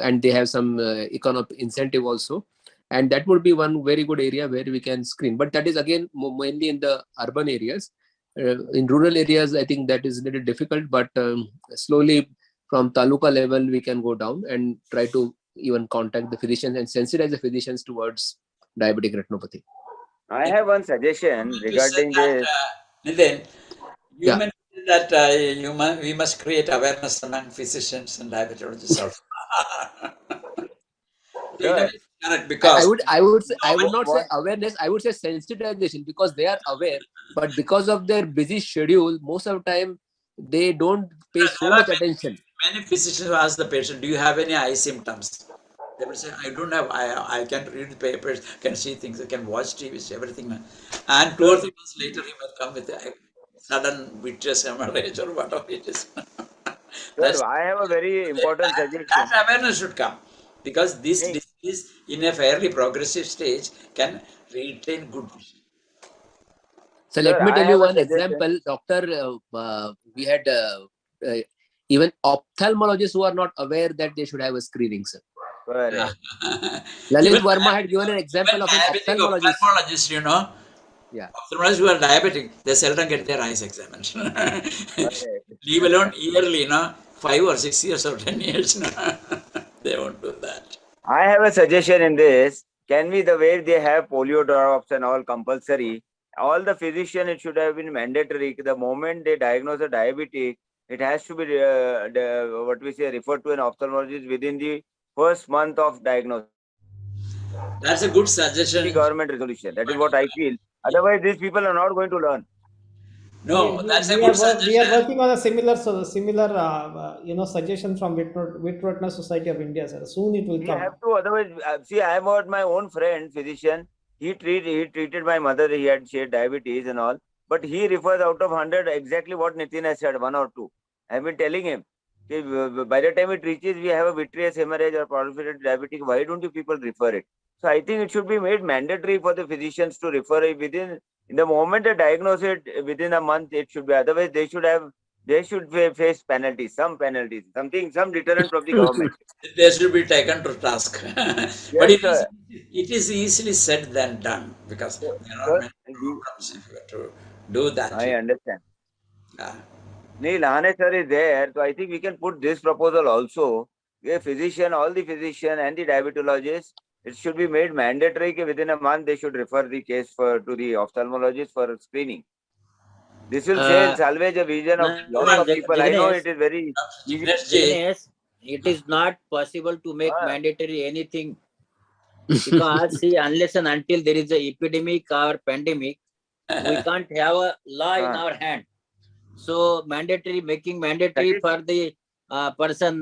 And they have some economic incentive also, and that would be one very good area where we can screen. But that is again mainly in the urban areas. In rural areas, I think that is a little difficult, but slowly from taluka level we can go down and try to even contact the physicians and sensitize the physicians towards diabetic retinopathy. I have one suggestion You said regarding that, this. Nitin, you Yeah. mentioned that we must create awareness among physicians and diabetologists also. So in a way, Sure. it's correct I because would I would say, I would nobody, not say What? awareness. I would say sensitization, because they are aware, but because of their busy schedule, most of the time they don't pay so there are much attention. many physicians who ask the patient, "Do you have any eye symptoms?" They will say, "I don't have. I can read the papers, can see things, I can watch TV, everything." And 2 or 3 months later, he must come with a sudden vitreous hemorrhage or whatever it is. Sir, That's I have a very important that suggestion. awareness should come because this Hey, disease in a fairly progressive stage can retain good vision. So let sir, me I tell you have a one suggestion. example, doctor. We had even ophthalmologists who are not aware that they should have a screening, sir. Correct. Lalit Even Verma had given an even example of an diabetic ophthalmologist. ophthalmologists, Yeah. ophthalmologists who are diabetic, they seldom get their eyes examined. Correct. Leave alone yearly, 5 or 6 years or 10 years, they won't do that. I have a suggestion in this. Can we, the way they have polio drops and all compulsory, all the physician, it should have been mandatory. The moment they diagnose a diabetic, it has to be what we say referred to an ophthalmologist within the first month of diagnosis. That's a good That should be suggestion. government resolution. That is But what I feel. Otherwise, these people are not going to learn. no, that's a good We are suggestion. working on a similar suggestion from Vitreoretina Society of India, sir. Soon it will We come. have to. Otherwise, see, I have got my own friend, physician. He treated my mother. She had diabetes and all. But he refers out of 100 exactly what Nitin has said, 1 or 2. I've been telling him. Okay, by the time it reaches, we have a vitreous hemorrhage or proliferative diabetic. Why don't you people refer it? So I think it should be made mandatory for the physicians to refer it within. In the moment they diagnose it within a month, it should be. Otherwise, they should face penalties, some penalties, some deterrent from the government. They should be taken to task. But Yes, sir. it is easily said than done because So, there are sir, many problems if you were to do that. I understand. Uh, Neil Hane sir is there, so I think we can put this proposal also. A physician, all the physician and the diabetologist, it should be made mandatory that within a month they should refer the case to the ophthalmologist for screening. This will say Uh, salvage a vision of no, lots of people. I know Jignesh, it is very easy. Jignesh ji, Jignesh, it is not possible to make Ah, mandatory anything because see, unless and until there is a epidemic or pandemic, we can't have a law in ah. our hand. So making mandatory Suggestion. for the person,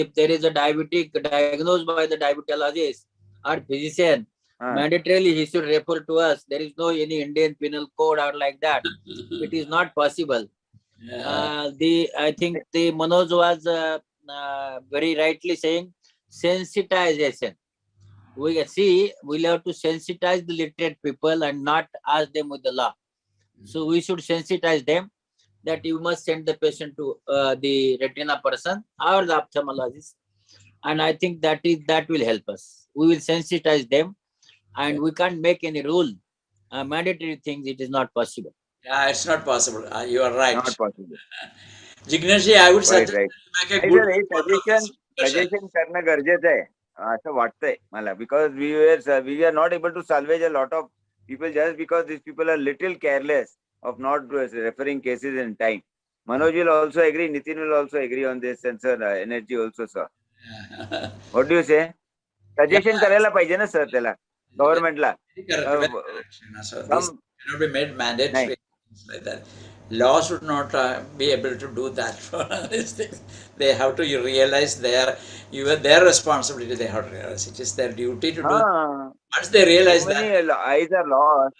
if there is a diabetic diagnosed by the diabetologist or physician, Ah. mandatorily he should refer to us. There is no any Indian penal code or like that. It is not possible. yeah. I think the Manoj was very rightly saying sensitization. We see we'll have to sensitize the literate people and not ask them with the law. So we should sensitize them that you must send the patient to the retina person or the ophthalmologist, and I think that will help us. We will sensitize them, and we can't make any rule. Mandatory things, it is not possible. Yeah, it's not possible. You are right. Not possible. Jignesh ji, I would Right, suggest right. that you make a नाही good sir हे report of suggestion this discussion. Suggestion करणं गरजेचं आहे असं वाटतंय मला because we are not able to salvage a lot of people just because these people are little careless of not referring cases in time. Manoj will also agree, Nitin will also agree on this sensor energy also, sir. Yeah. What do you say? Yeah, suggestion करायला पाहिजे ना sir त्याला very, गव्हर्नमेंटला very correct, very correct. So this some cannot be made नाही mandatory, things like that. law should not be able to do that for these things. They have to realize their responsibility. They have to realize it is their duty to do. Ah, Once they so realize many that, eyes are lost.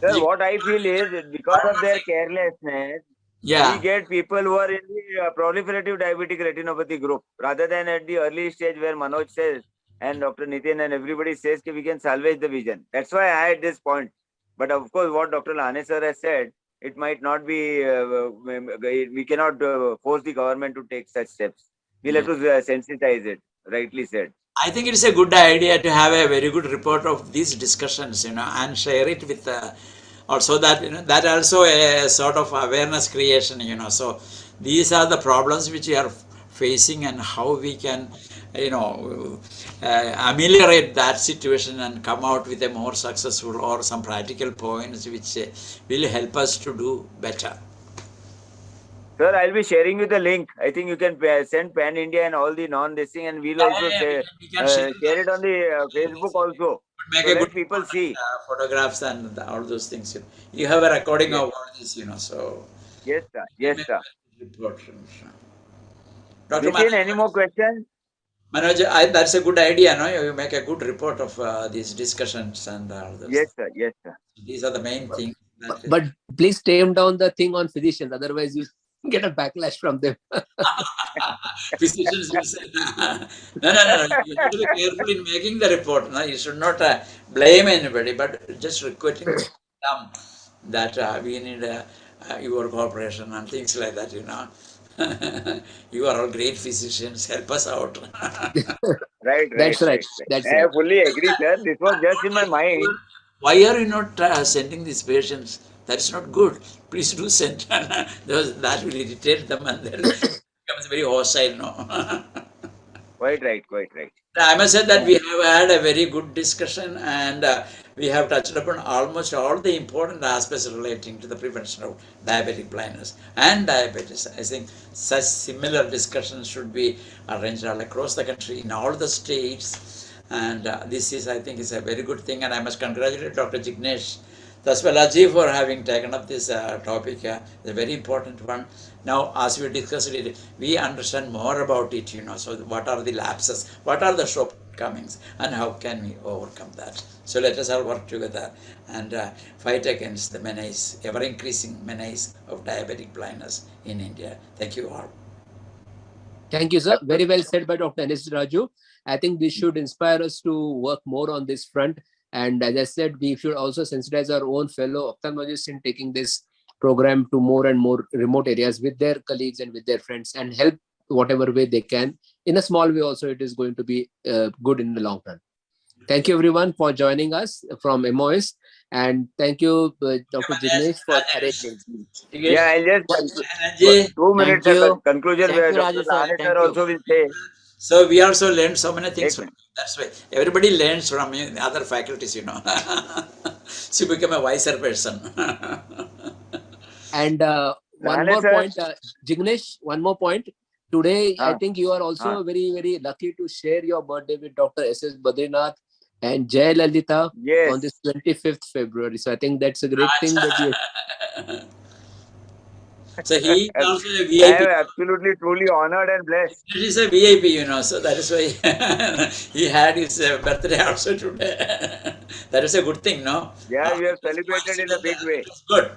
Sir, you, what I feel is that because of their carelessness, we yeah, get people who are in the proliferative diabetic retinopathy group rather than at the early stage where Manoj says and Dr. Nitin and everybody says that we can salvage the vision. That's why I had this point. But of course, what Dr. Lane sir has said, it might not be, we cannot force the government to take such steps. We'll have yeah. to sensitize it, rightly said. I think it's a good idea to have a very good report of these discussions, and share it with also that that also a sort of awareness creation, So these are the problems which we are facing, and how we can, ameliorate that situation and come out with a more successful or some practical points which will help us to do better. Sir, I'll be sharing you the link. I think you can send Pan India and all the non this thing, and we'll Yeah, also yeah, yeah, say, we can share share it that. on the Facebook also. Make So a good let people report and see. photographs and all those things. You have a recording Yes, of all this, so yes, sir. you Yes, make sir. a report. Dr. Nitin, any more questions? Manoj, that's a good idea, no? You make a good report of these discussions and all those Yes, things. sir. Yes, sir. These are the main things that. But please tame down the thing on physicians, otherwise you get a backlash from them. Physicians will say, no. You have to be careful in making the report. No? You should not blame anybody, but just requesting them that we need your cooperation and things like that, You are all great physicians. Help us out. Right, right, That's right. right, right. That's I right. fully agree, sir. This was just in my mind. Why are you not sending these patients? That's not good. Please do send. That will irritate them, and then becomes very hostile. No. Quite right, quite right. I must say that we have had a very good discussion, and we have touched upon almost all the important aspects relating to the prevention of diabetic blindness and diabetes. I think such similar discussions should be arranged all across the country in all the states, and this is, I think, is a very good thing, and I must congratulate Dr. Jignesh Daswalaji for having taken up this topic. It's a very important one. Now, as we discussed it, we understand more about it, So, what are the lapses? What are the shortcomings? And how can we overcome that? So, let us all work together and fight against the menace, ever increasing menace of diabetic blindness in India. Thank you all. Thank you, sir. Very well said by Dr. Anis Raju. I think this should inspire us to work more on this front. And as I said, we should also sensitize our own fellow ophthalmologists in taking this program to more and more remote areas with their colleagues and with their friends, and help whatever way they can. In a small way, also, it is going to be good in the long run. Thank you, everyone, for joining us from MOS. And thank you, Dr. Jignesh, for arranging. Yeah, I'll just Energy. 2 minutes Thank you. conclusion Thank where you, Dr. Raju sir. Lane sir Thank you. also will say. So we also learned so many things Ek from minute. you. That's why everybody learns from you, other faculties, So you become a wiser person. And one Lane more sir. point, Jignesh, one more point. Today, I Ah, think you are ah. also very, very lucky to share your birthday with Dr. S.S. Badrinath and Jay Lalita Yes. on this 25th February. So I think that's a great thing that you. So he is also a I am VIP. absolutely truly honored and blessed. He is a VIP, So that is why he had his birthday also today. That is a good thing, no? Yeah, you have celebrated in a Coincidence, big way. it's good.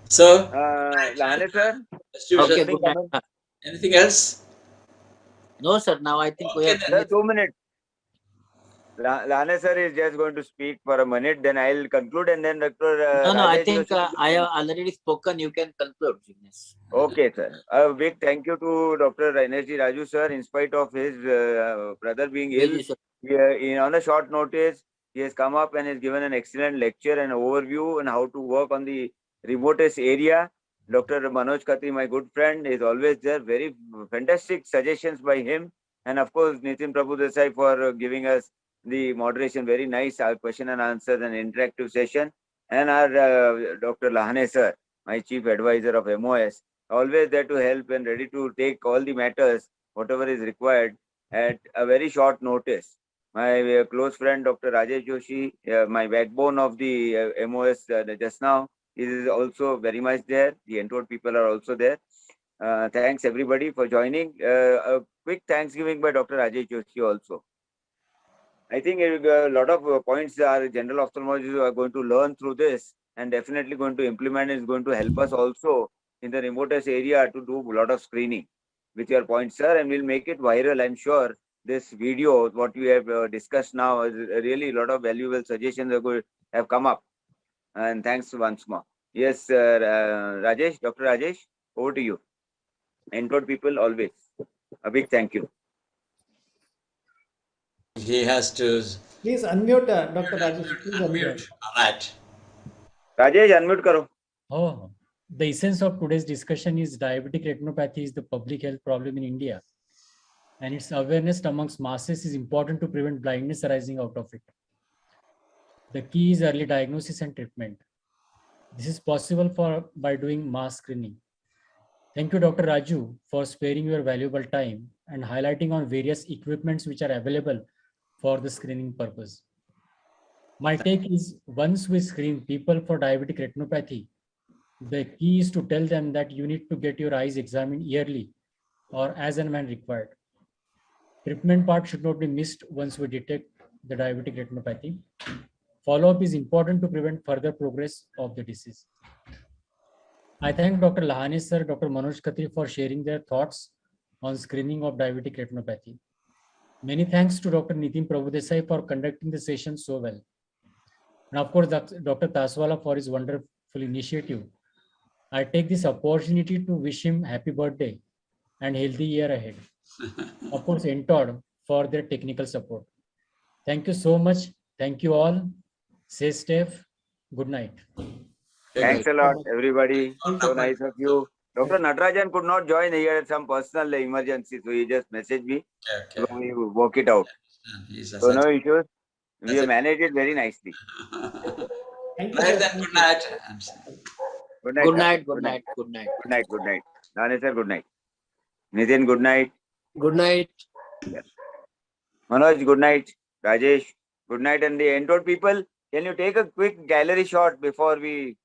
So, Lane sir, best wishes. Okay, opening good night. comment. Anything else? No, sir. Now I think we Okay, have then. Sir, finished. 2 minutes. Lane sir is just going to speak for a minute, then I'll conclude, and then Dr. No. I Rajesh think Joshi will I be. have already spoken. You can conclude, Jignesh. Okay, sir. A big thank you to Dr. Energy Raju, sir. In spite of his brother being ill, Busy, sir. on a short notice, he has come up and has given an excellent lecture and overview on how to work on the remotest area. Dr. Manoj Khatri, my good friend, is always there. Very fantastic suggestions by him. And of course, Nitin Prabhu Desai for giving us the moderation. Very nice question and answers and interactive session. And our Dr. Lahane, sir, my chief advisor of MOS, always there to help and ready to take all the matters, whatever is required at a very short notice. my close friend Dr. Rajesh Joshi, my backbone of the MOS just now, is also very much there. The enrolled people are also there. Thanks everybody for joining. A quick Thanksgiving by Dr. Rajesh Joshi also. I think a lot of points our general ophthalmologists are going to learn through this and definitely going to implement is going to help us also in the remotest area to do a lot of screening with your points, sir, and we'll make it viral. I'm sure this video, what we have discussed now, is really a lot of valuable suggestions have come up. And thanks once more. Yes, Rajesh, Dr. Rajesh, over to you. Enrolled people always. A big thank you. He has to Please unmute, Dr. Rajesh. Please unmute. unmute. All right. Rajesh, unmute karo. Oh, the essence of today's discussion is diabetic retinopathy is the public health problem in India, and its awareness amongst masses is important to prevent blindness arising out of it. The key is early diagnosis and treatment. This is possible by doing mass screening. Thank you, Dr. Raju, for sparing your valuable time and highlighting on various equipments which are available for the screening purpose. My take is once we screen people for diabetic retinopathy, the key is to tell them that you need to get your eyes examined yearly or as and when required. Treatment part should not be missed once we detect the diabetic retinopathy. Follow-up is important to prevent further progress of the disease. I thank Dr. Lahane sir, Dr. Manoj Khatri for sharing their thoughts on screening of diabetic retinopathy. Many thanks to Dr. Nitin Prabhudesai for conducting the session so well. And of course, Dr. Taswala for his wonderful initiative. I take this opportunity to wish him happy birthday and healthy year ahead. Of course, Entod for their technical support. Thank you so much. Thank you all. Stay safe. Good night. Thanks a lot, everybody. Thank So you. nice of you. Dr. Natarajan could not join. He had some personal emergency, so he just messaged me. Okay. So we work it out. He's So no issues. We That's have it. managed it very nicely. Thank you, Right sir. then, Thank good you. night. Good night, Good sir. night, good night, good night. Good night. Good night. Nane sir, good night. Nitin, good night. Good night. Yes. Manoj, good night. Rajesh, good night. And the enrolled people, can you take a quick gallery shot before we